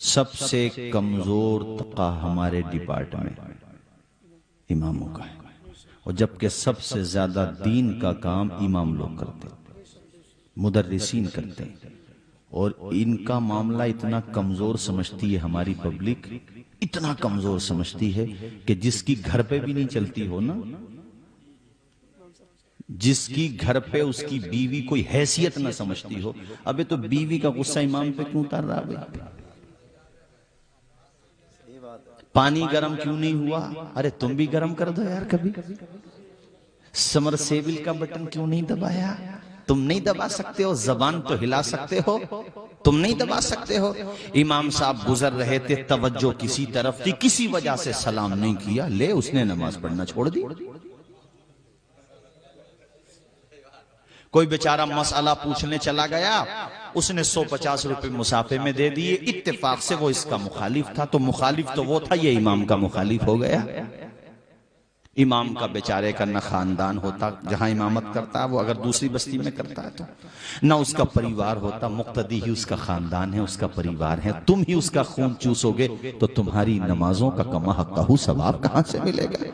سب سے کمزور طبقہ ہمارے ڈپارٹمنٹ اماموں کا ہے، اور جبکہ سب سے زیادہ دین کا کام امام لوگ کرتے مدرسین کرتے ہیں، اور ان کا معاملہ اتنا کمزور سمجھتی ہے ہماری پبلک، اتنا کمزور سمجھتی ہے کہ جس کی گھر پہ بھی نہیں چلتی ہو نا، جس کی گھر پہ اس کی بیوی کوئی حیثیت نہ سمجھتی ہو، ابے تو بیوی کا غصہ امام پہ کیوں اتار رہا ہے؟ پانی گرم کیوں نہیں ہوا؟ ارے تم بھی گرم کر دو یار کبھی۔ سمر سیبل کا بٹن کیوں نہیں دبایا؟ تم نہیں دبا سکتے ہو، زبان تو ہلا سکتے ہو، تم نہیں دبا سکتے ہو۔ امام صاحب گزر رہے تھے، توجہ کسی طرف تھی، کسی وجہ سے سلام نہیں کیا، لے اس نے نماز پڑھنا چھوڑ دی۔ کوئی بیچارہ مسئلہ پوچھنے چلا گیا، اس نے 150 روپے مسافے میں دے دیے، اتفاق سے وہ اس کا مخالف تھا، تو مخالف تو وہ تھا، یہ امام کا مخالف ہو گیا۔ امام کا بیچارے کا نہ خاندان ہوتا جہاں امامت کرتا، وہ اگر دوسری بستی میں کرتا ہے تو نہ اس کا پریوار ہوتا، مقتدی ہی اس کا خاندان ہے، اس کا پریوار ہے، تم ہی اس کا خون چوسو گے تو تمہاری نمازوں کا کما حقہ ثواب کہاں سے ملے گا؟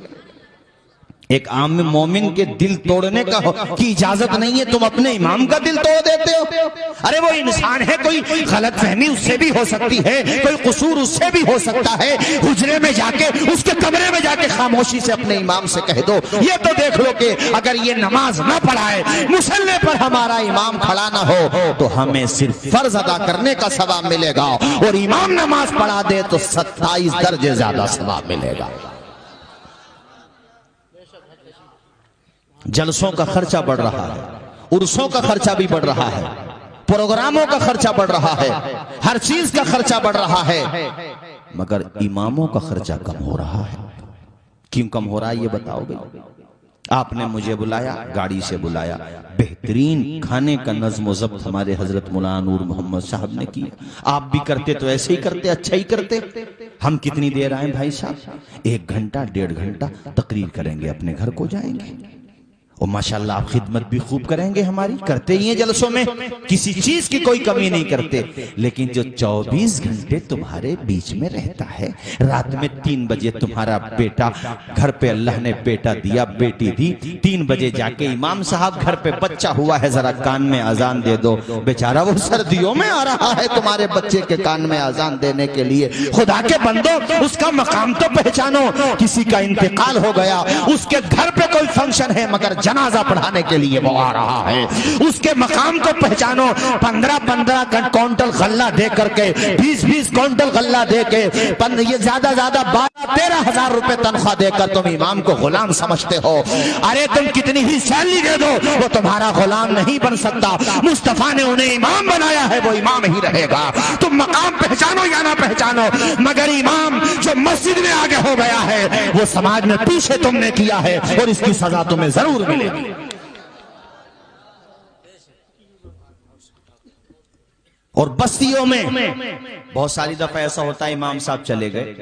ایک عام مومن کے دل توڑنے کی اجازت نہیں ہے، تم اپنے امام کا دل توڑ دیتے ہو۔ ارے وہ انسان ہے، کوئی غلط فہمی اس سے بھی ہو سکتی ہے، کوئی قصور اس سے بھی ہو سکتا ہے، حجرے میں جا کے اس کے کمرے میں جا کے خاموشی سے اپنے امام سے کہہ دو۔ یہ تو دیکھ لو کہ اگر یہ نماز نہ پڑھائے، مصلی پر ہمارا امام کھڑا نہ ہو تو ہمیں صرف فرض ادا کرنے کا ثواب ملے گا، اور امام نماز پڑھا دے تو 27 درجے زیادہ ثواب ملے گا۔ جلسوں کا خرچہ بڑھ رہا ہے، عرسوں کا خرچہ بھی بڑھ رہا ہے، پروگراموں کا خرچہ بڑھ رہا ہے، ہر چیز کا خرچہ بڑھ رہا ہے، مگر اماموں کا خرچہ کم ہو رہا ہے۔ کیوں کم ہو رہا ہے یہ بتاؤ گے؟ آپ نے مجھے بلایا، گاڑی سے بلایا، بہترین کھانے کا نظم و ضبط ہمارے حضرت مولانا نور محمد صاحب نے کیا۔ آپ بھی کرتے تو ایسے ہی کرتے، اچھا ہی کرتے۔ ہم کتنی دیر آئیں بھائی صاحب؟ 1 گھنٹہ 1.5 گھنٹہ تقریر کریں گے، اپنے گھر کو جائیں گے، اور ماشاءاللہ آپ خدمت بھی خوب کریں گے ہماری، کرتے ہی ہیں جلسوں میں، کسی چیز کی کوئی کمی نہیں کرتے۔ لیکن جو 24 گھنٹے تمہارے بیچ میں رہتا ہے، رات میں 3 بجے تمہارا بیٹا گھر پہ، اللہ نے بیٹا دیا، بیٹی دی، 3 بجے جا کے امام صاحب گھر پہ بچہ ہوا ہے، ذرا کان میں اذان دے دو۔ بیچارہ وہ سردیوں میں آ رہا ہے تمہارے بچے کے کان میں اذان دینے کے لیے۔ خدا کے بندو، اس کا مقام تو پہچانو۔ کسی کا انتقال ہو گیا، اس کے گھر پہ کوئی فنکشن ہے، مگر جنازہ پڑھانے کے لیے وہ آ رہا ہے، اس کے مقام کو پہچانو۔ 15 کونٹل غلہ دے کر کے، 20 کونٹل غلہ دے کے، یہ زیادہ 12-13 ہزار روپے تنخواہ دے کر تم امام کو غلام سمجھتے ہو۔ ارے تم کتنی ہی سیلری دے دو، وہ تمہارا غلام نہیں بن سکتا۔ مصطفیٰ نے انہیں امام بنایا ہے، وہ امام ہی رہے گا۔ تم مقام پہچانو یا نہ پہچانو، مگر امام جو مسجد میں آگے ہو گیا ہے، وہ سماج میں پیچھے تم نے کیا ہے، اور اس کی سزا تمہیں ضرور ملے گی۔ اور بستیوں میں بہت ساری دفعہ ایسا ہوتا ہے، امام صاحب چلے گئے،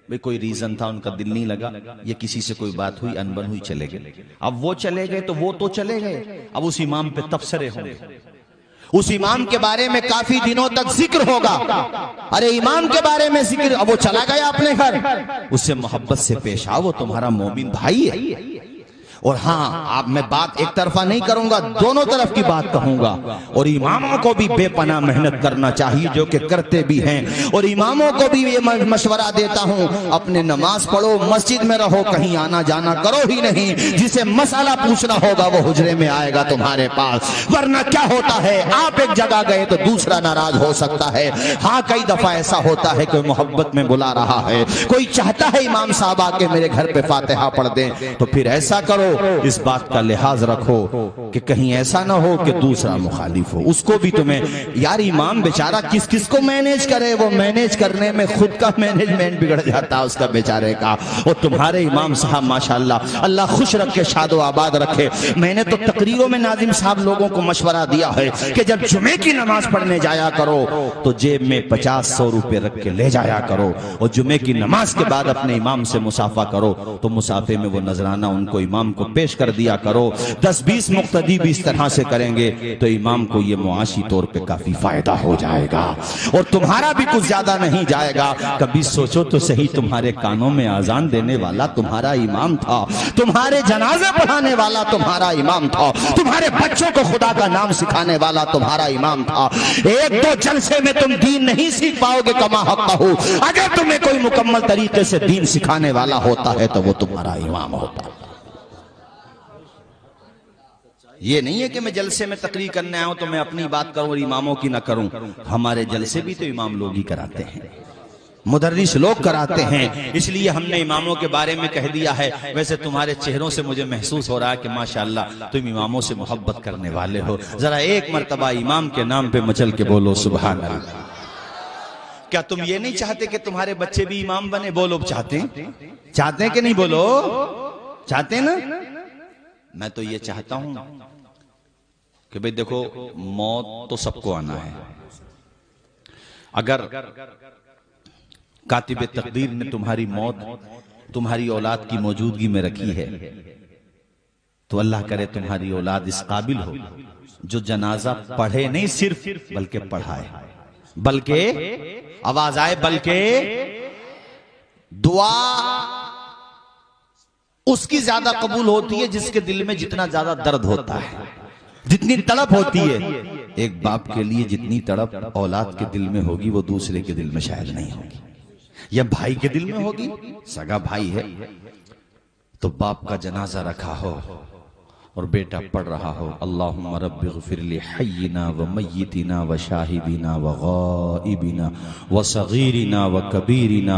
بھئی کوئی ریزن تھا، ان کا دل نہیں لگا، یا کسی سے کوئی بات ہوئی، انبن ہوئی، چلے گئے۔ اب وہ چلے گئے تو وہ تو چلے گئے، اب اس امام پہ تبصرے ہوں گے، اس امام کے بارے میں کافی دنوں تک ذکر ہوگا۔ ارے امام کے بارے میں ذکر، اب وہ چلا گیا اپنے گھر، اس سے محبت سے پیش آؤ، وہ تمہارا مومن بھائی ہے۔ اور ہاں، اب میں بات ایک طرفہ نہیں کروں گا، دونوں طرف کی بات کہوں گا۔ اور اماموں کو بھی بے پناہ محنت کرنا چاہیے، جو کہ کرتے بھی ہیں، اور اماموں کو بھی یہ مشورہ دیتا ہوں، اپنے نماز پڑھو، مسجد میں رہو، کہیں آنا جانا کرو ہی نہیں۔ جسے مسئلہ پوچھنا ہوگا وہ حجرے میں آئے گا تمہارے پاس، ورنہ کیا ہوتا ہے، آپ ایک جگہ گئے تو دوسرا ناراض ہو سکتا ہے۔ ہاں، کئی دفعہ ایسا ہوتا ہے کہ محبت میں بلا رہا ہے، کوئی چاہتا ہے امام صاحب آ کے میرے گھر پہ فاتحہ پڑھ دیں، تو پھر ایسا کرو، اس بات کا لحاظ رکھو کہ کہیں ایسا نہ ہو کہ دوسرا مخالف ہو، اس کو بھی تمہیں، یار امام بیچارہ کس کو مینیج کرے، وہ مینیج کرنے میں خود کا مینجمنٹ بگڑ جاتا اس کا بیچارے کا۔ اور تمہارے امام صاحب ماشاءاللہ، اللہ خوش رکھے، شاد و آباد رکھے۔ میں نے تو تقریروں میں ناظم صاحب لوگوں کو مشورہ دیا ہے کہ جب جمعے کی نماز پڑھنے جایا کرو تو جیب میں 50-100 روپے رکھ کے لے جایا کرو، اور جمعے کی نماز کے بعد اپنے امام سے مسافہ کرو، تو مسافے میں وہ نذرانہ ان کو، امام کو پیش کر دیا کرو. 10-20 مقتدی بھی اس طرح سے کریں گے تو امام کو یہ معاشی طور پہ کافی فائدہ ہو جائے گا اور تمہارا بھی کچھ زیادہ نہیں جائے گا. کبھی سوچو تو صحیح, تمہارے کانوں میں اذان دینے والا تمہارا امام تھا, تمہارے جنازے پڑھانے والا تمہارا امام تھا, تمہارے بچوں کو خدا کا نام سکھانے والا تمہارا امام تھا. ایک دو جلسے میں تم دین نہیں سیکھ پاؤ گے کما حق ہو. اگر تمہیں کوئی مکمل طریقے سے دین سکھانے والا ہوتا ہے تو وہ تمہارا امام ہوتا ہے. یہ نہیں ہے کہ میں جلسے میں تقریر کرنے آیا ہوں تو میں اپنی بات کروں اور اماموں کی نہ کروں. ہمارے جلسے بھی تو امام لوگ ہی کراتے ہیں, مدرس لوگ کراتے ہیں, اس لیے ہم نے اماموں کے بارے میں کہہ دیا ہے. ویسے تمہارے چہروں سے مجھے محسوس ہو رہا ہے کہ ماشاءاللہ تم اماموں سے محبت کرنے والے ہو. ذرا ایک مرتبہ امام کے نام پہ مچل کے بولو سبحان اللہ. کیا تم یہ نہیں چاہتے کہ تمہارے بچے بھی امام بنے؟ بولو چاہتے ہیں کہ نہیں؟ بولو چاہتے ہیں نا. میں تو یہ چاہتا ہوں کہ بھئی دیکھو, موت تو سب کو آنا ہے. اگر کاتب تقدیر نے تمہاری موت تمہاری اولاد کی موجودگی میں رکھی ہے تو اللہ کرے تمہاری اولاد اس قابل ہو جو جنازہ پڑھے نہیں صرف بلکہ پڑھائے, بلکہ آواز آئے, بلکہ دعا اس کی زیادہ قبول ہوتی ہے جس کے دل میں جتنا زیادہ درد ہوتا ہے, جتنی تڑپ ہوتی ہے. ایک باپ کے لیے جتنی تڑپ اولاد کے دل میں ہوگی وہ دوسرے کے دل میں شاید نہیں ہوگی, یا بھائی کے دل میں ہوگی, سگا بھائی ہے تو باپ کا جنازہ رکھا ہو اور بیٹا پڑھ رہا ہو اللہم رب اغفر لی حینا و میتنا و شاہدنا و غائبنا و صغیرنا و کبیرنا